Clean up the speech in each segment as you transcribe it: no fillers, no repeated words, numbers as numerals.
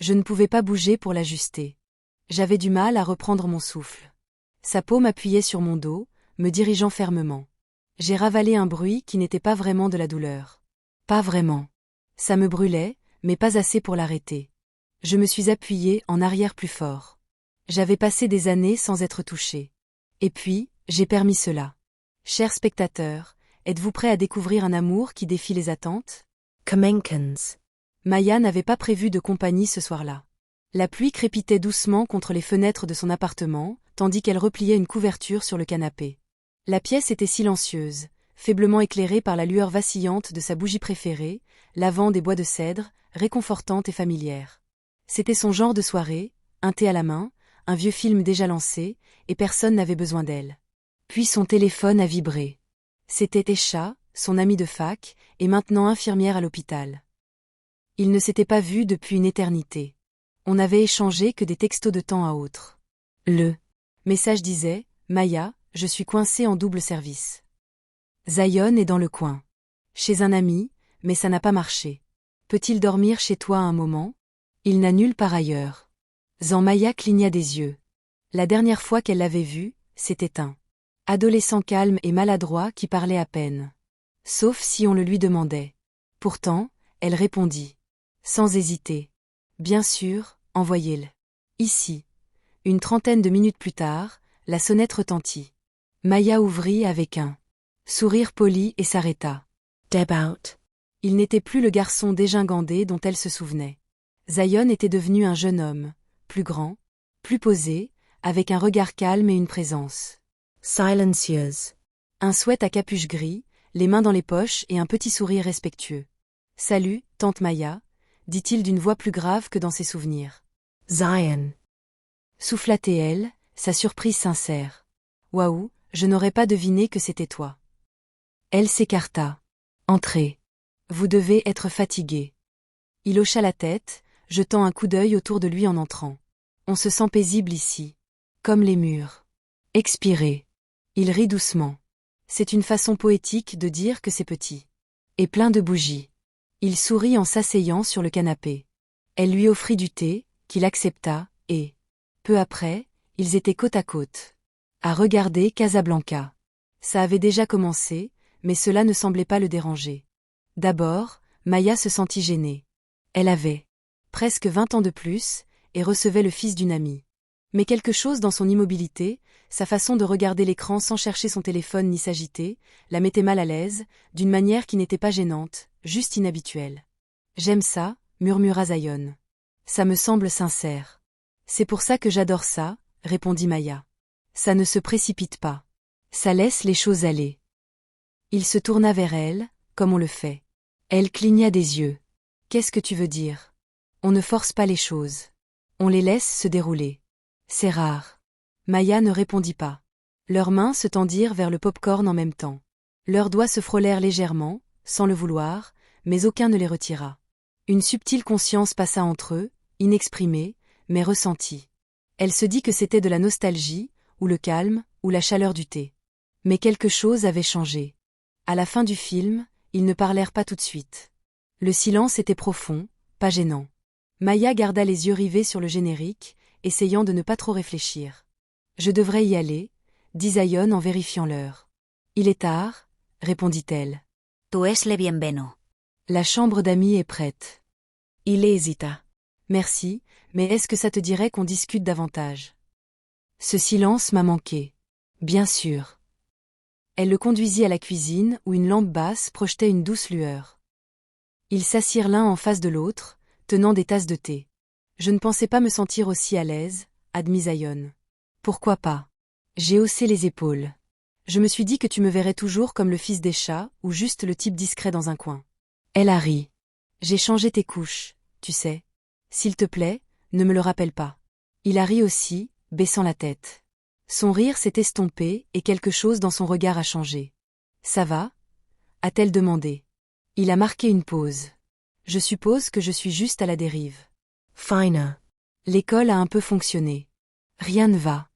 Je ne pouvais pas bouger pour l'ajuster. J'avais du mal à reprendre mon souffle. Sa paume appuyait sur mon dos, me dirigeant fermement. J'ai ravalé un bruit qui n'était pas vraiment de la douleur. Pas vraiment. Ça me brûlait, mais pas assez pour l'arrêter. Je me suis appuyée en arrière plus fort. J'avais passé des années sans être touchée. Et puis, j'ai permis cela. Chers spectateurs, êtes-vous prêts à découvrir un amour qui défie les attentes? Kamenkans. Maya n'avait pas prévu de compagnie ce soir-là. La pluie crépitait doucement contre les fenêtres de son appartement, tandis qu'elle repliait une couverture sur le canapé. La pièce était silencieuse, faiblement éclairée par la lueur vacillante de sa bougie préférée, lavant des bois de cèdre, réconfortante et familière. C'était son genre de soirée, un thé à la main, un vieux film déjà lancé, et personne n'avait besoin d'elle. Puis son téléphone a vibré. C'était Esha, son amie de fac, et maintenant infirmière à l'hôpital. Ils ne s'étaient pas vus depuis une éternité. On n'avait échangé que des textos de temps à autre. Le message disait « Maya, je suis coincé en double service. Zion est dans le coin. Chez un ami, mais ça n'a pas marché. Peut-il dormir chez toi un moment? Il n'a nulle part ailleurs. » Maya cligna des yeux. La dernière fois qu'elle l'avait vu, c'était un adolescent calme et maladroit qui parlait à peine. Sauf si on le lui demandait. Pourtant, elle répondit. Sans hésiter. Bien sûr, envoyez-le. Ici. Une trentaine de minutes plus tard, la sonnette retentit. Maya ouvrit avec un sourire poli et s'arrêta. Debaut. Il n'était plus le garçon dégingandé dont elle se souvenait. Zion était devenu un jeune homme, plus grand, plus posé, avec un regard calme et une présence Silencieuse. Un sweat à capuche gris, les mains dans les poches et un petit sourire respectueux. « Salut, tante Maya », dit-il d'une voix plus grave que dans ses souvenirs. Zion. Souffla-t-elle, sa surprise sincère. « Waouh, je n'aurais pas deviné que c'était toi. » Elle s'écarta. « Entrez. Vous devez être fatigué. » Il hocha la tête, jetant un coup d'œil autour de lui en entrant. « On se sent paisible ici. Comme les murs. Expirez. » Il rit doucement. C'est une façon poétique de dire que c'est petit. Et plein de bougies. Il sourit en s'asseyant sur le canapé. Elle lui offrit du thé, qu'il accepta, et, peu après, ils étaient côte à côte. À regarder Casablanca. Ça avait déjà commencé, mais cela ne semblait pas le déranger. D'abord, Maya se sentit gênée. Elle avait presque 20 ans de plus, et recevait le fils d'une amie. Mais quelque chose dans son immobilité, sa façon de regarder l'écran sans chercher son téléphone ni s'agiter, la mettait mal à l'aise, d'une manière qui n'était pas gênante, juste inhabituelle. « J'aime ça », murmura Zion. « Ça me semble sincère. »« C'est pour ça que j'adore ça », répondit Maya. « Ça ne se précipite pas. Ça laisse les choses aller. » Il se tourna vers elle, comme on le fait. Elle cligna des yeux. « Qu'est-ce que tu veux dire? On ne force pas les choses. On les laisse se dérouler. C'est rare. » Maya ne répondit pas. Leurs mains se tendirent vers le pop-corn en même temps. Leurs doigts se frôlèrent légèrement, sans le vouloir, mais aucun ne les retira. Une subtile conscience passa entre eux, inexprimée, mais ressentie. Elle se dit que c'était de la nostalgie, ou le calme, ou la chaleur du thé. Mais quelque chose avait changé. À la fin du film, ils ne parlèrent pas tout de suite. Le silence était profond, pas gênant. Maya garda les yeux rivés sur le générique, essayant de ne pas trop réfléchir. « Je devrais y aller », dit Zion en vérifiant l'heure. « Il est tard », répondit-elle. « Tu es le bienveno. » La chambre d'amis est prête. Il hésita. « Merci, mais est-ce que ça te dirait qu'on discute davantage? » Ce silence m'a manqué. Bien sûr. Elle le conduisit à la cuisine où une lampe basse projetait une douce lueur. Ils s'assirent l'un en face de l'autre, tenant des tasses de thé. Je ne pensais pas me sentir aussi à l'aise, admit Zion. Pourquoi pas? J'ai haussé les épaules. Je me suis dit que tu me verrais toujours comme le fils des chats, ou juste le type discret dans un coin. Elle a ri. J'ai changé tes couches, tu sais. S'il te plaît, ne me le rappelle pas. Il a ri aussi, baissant la tête. Son rire s'est estompé et quelque chose dans son regard a changé. Ça va? A-t-elle demandé. Il a marqué une pause. Je suppose que je suis juste à la dérive. Finer. L'école a un peu fonctionné. Rien ne va.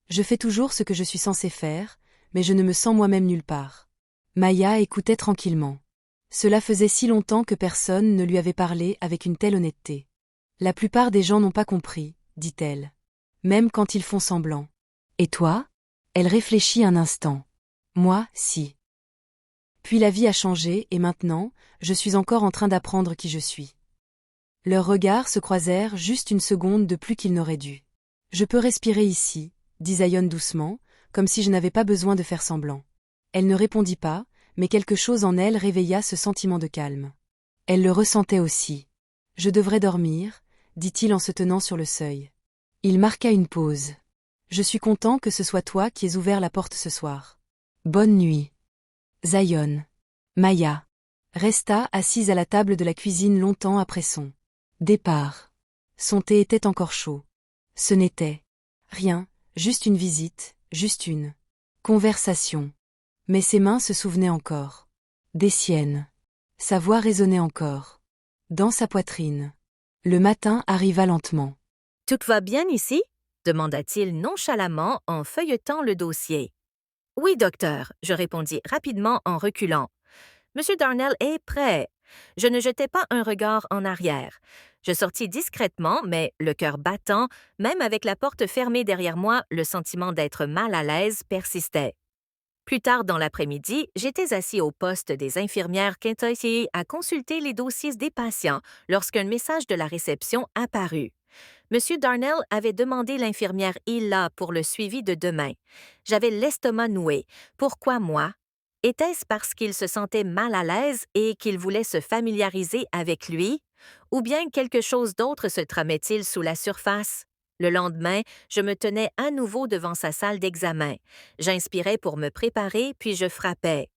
Je fais toujours ce que je suis censé faire, mais je ne me sens moi-même nulle part. Maya écoutait tranquillement. Cela faisait si longtemps que personne ne lui avait parlé avec une telle honnêteté. La plupart des gens n'ont pas compris, dit-elle. Même quand ils font semblant. Et toi? Elle réfléchit un instant. Moi, si. Puis la vie a changé et maintenant, je suis encore en train d'apprendre qui je suis. Leurs regards se croisèrent juste une seconde de plus qu'ils n'auraient dû. Je peux respirer ici, dit Zion doucement, comme si je n'avais pas besoin de faire semblant. Elle ne répondit pas, mais quelque chose en elle réveilla ce sentiment de calme. Elle le ressentait aussi. Je devrais dormir, dit-il en se tenant sur le seuil. Il marqua une pause. Je suis content que ce soit toi qui aies ouvert la porte ce soir. Bonne nuit. Zion. Maya. Resta assise à la table de la cuisine longtemps après son départ. Son thé était encore chaud. Ce n'était rien, juste une visite, juste une conversation. Mais ses mains se souvenaient encore. Des siennes. Sa voix résonnait encore. Dans sa poitrine. Le matin arriva lentement. « Tout va bien ici? » demanda-t-il nonchalamment en feuilletant le dossier. « Oui, docteur, » je répondis rapidement en reculant. « Monsieur Darnell est prêt. » Je ne jetai pas un regard en arrière. Je sortis discrètement, mais le cœur battant, même avec la porte fermée derrière moi, le sentiment d'être mal à l'aise persistait. Plus tard dans l'après-midi, j'étais assis au poste des infirmières Kentucky à consulter les dossiers des patients lorsqu'un message de la réception apparut. Monsieur Darnell avait demandé l'infirmière Hilla pour le suivi de demain. J'avais l'estomac noué. Pourquoi moi? Était-ce parce qu'il se sentait mal à l'aise et qu'il voulait se familiariser avec lui? Ou bien quelque chose d'autre se tramait-il sous la surface? Le lendemain, je me tenais à nouveau devant sa salle d'examen. J'inspirais pour me préparer, puis je frappais.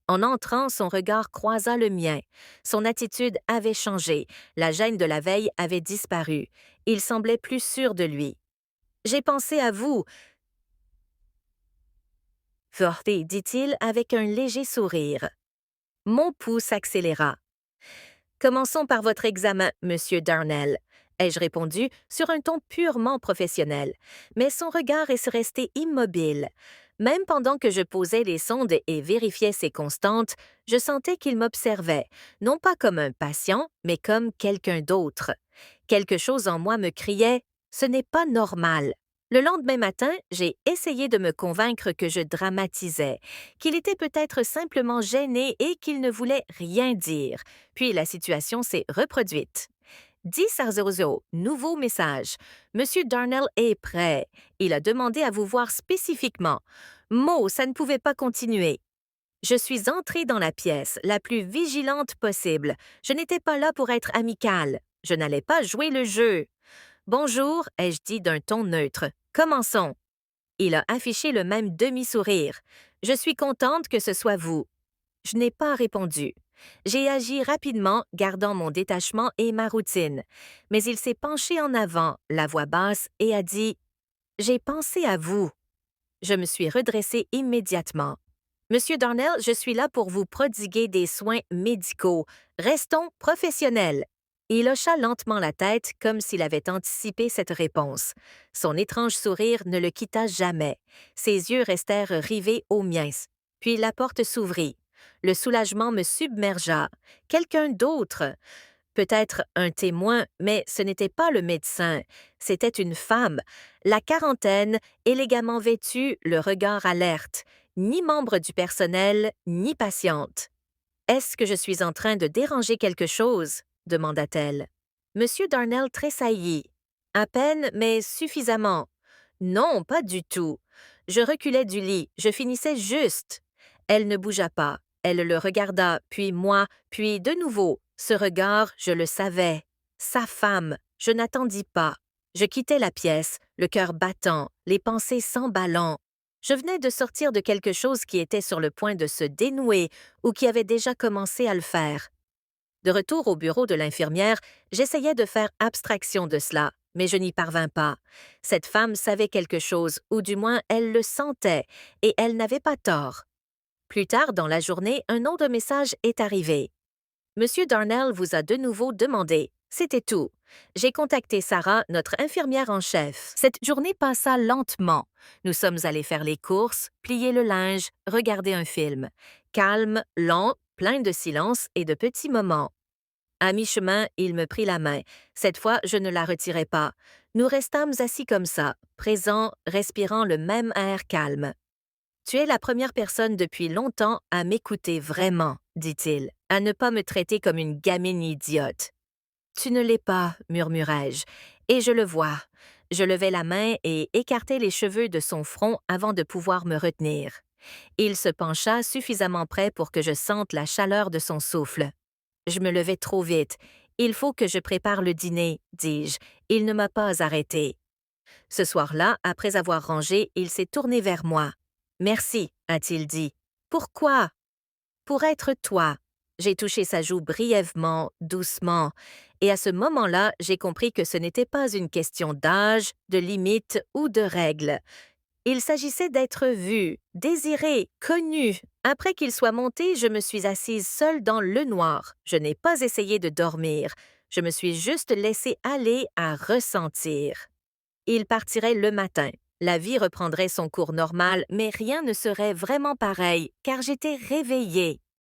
En entrant, son regard croisa le mien. Son attitude avait changé. La gêne de la veille avait disparu. Il semblait plus sûr de lui. « J'ai pensé à vous. » Forte, dit-il avec un léger sourire. Mon pouls s'accéléra. « Commençons par votre examen, Monsieur Darnell. » ai-je répondu sur un ton purement professionnel, mais son regard est resté immobile. Même pendant que je posais les sondes et vérifiais ses constantes, je sentais qu'il m'observait, non pas comme un patient, mais comme quelqu'un d'autre. Quelque chose en moi me criait « Ce n'est pas normal ». Le lendemain matin, j'ai essayé de me convaincre que je dramatisais, qu'il était peut-être simplement gêné et qu'il ne voulait rien dire. Puis la situation s'est reproduite. 10h00, nouveau message. Monsieur Darnell est prêt. Il a demandé à vous voir spécifiquement. Mo, ça ne pouvait pas continuer. Je suis entrée dans la pièce, la plus vigilante possible. Je n'étais pas là pour être amicale. Je n'allais pas jouer le jeu. Bonjour, ai-je dit d'un ton neutre. Commençons. Il a affiché le même demi-sourire. Je suis contente que ce soit vous. Je n'ai pas répondu. J'ai agi rapidement, gardant mon détachement et ma routine. Mais il s'est penché en avant, la voix basse, et a dit « J'ai pensé à vous. » Je me suis redressée immédiatement. « Monsieur Darnell, je suis là pour vous prodiguer des soins médicaux. Restons professionnels. » Il hocha lentement la tête comme s'il avait anticipé cette réponse. Son étrange sourire ne le quitta jamais. Ses yeux restèrent rivés aux miens. Puis la porte s'ouvrit. Le soulagement me submergea. Quelqu'un d'autre. Peut-être un témoin, mais ce n'était pas le médecin. C'était une femme, la quarantaine, élégamment vêtue, le regard alerte. Ni membre du personnel, ni patiente. « Est-ce que je suis en train de déranger quelque chose? » demanda-t-elle. Monsieur Darnell tressaillit. « À peine, mais suffisamment. »« Non, pas du tout. » Je reculais du lit, je finissais juste. Elle ne bougea pas. Elle le regarda, puis moi, puis de nouveau. Ce regard, je le savais. Sa femme, je n'attendis pas. Je quittais la pièce, le cœur battant, les pensées s'emballant. Je venais de sortir de quelque chose qui était sur le point de se dénouer ou qui avait déjà commencé à le faire. De retour au bureau de l'infirmière, j'essayais de faire abstraction de cela, mais je n'y parvins pas. Cette femme savait quelque chose, ou du moins elle le sentait, et elle n'avait pas tort. Plus tard dans la journée, un autre message est arrivé. « Monsieur Darnell vous a de nouveau demandé. » C'était tout. J'ai contacté Sarah, notre infirmière en chef. Cette journée passa lentement. Nous sommes allés faire les courses, plier le linge, regarder un film. Calme, lent, plein de silence et de petits moments. À mi-chemin, il me prit la main. Cette fois, je ne la retirai pas. Nous restâmes assis comme ça, présents, respirant le même air calme. « Tu es la première personne depuis longtemps à m'écouter vraiment, dit-il, à ne pas me traiter comme une gamine idiote. »« Tu ne l'es pas, murmurai-je, et je le vois. » Je levai la main et écartai les cheveux de son front avant de pouvoir me retenir. Il se pencha suffisamment près pour que je sente la chaleur de son souffle. Je me levai trop vite. « Il faut que je prépare le dîner, dis-je. Il ne m'a pas arrêté. » Ce soir-là, après avoir rangé, il s'est tourné vers moi. « Merci, a-t-il dit. »« Pourquoi? »« Pour être toi. » J'ai touché sa joue brièvement, doucement, et à ce moment-là, j'ai compris que ce n'était pas une question d'âge, de limite ou de règles. Il s'agissait d'être vu, désiré, connu. Après qu'il soit monté, je me suis assise seule dans le noir. Je n'ai pas essayé de dormir. Je me suis juste laissée aller à ressentir. Il partirait le matin. La vie reprendrait son cours normal, mais rien ne serait vraiment pareil, car j'étais réveillée.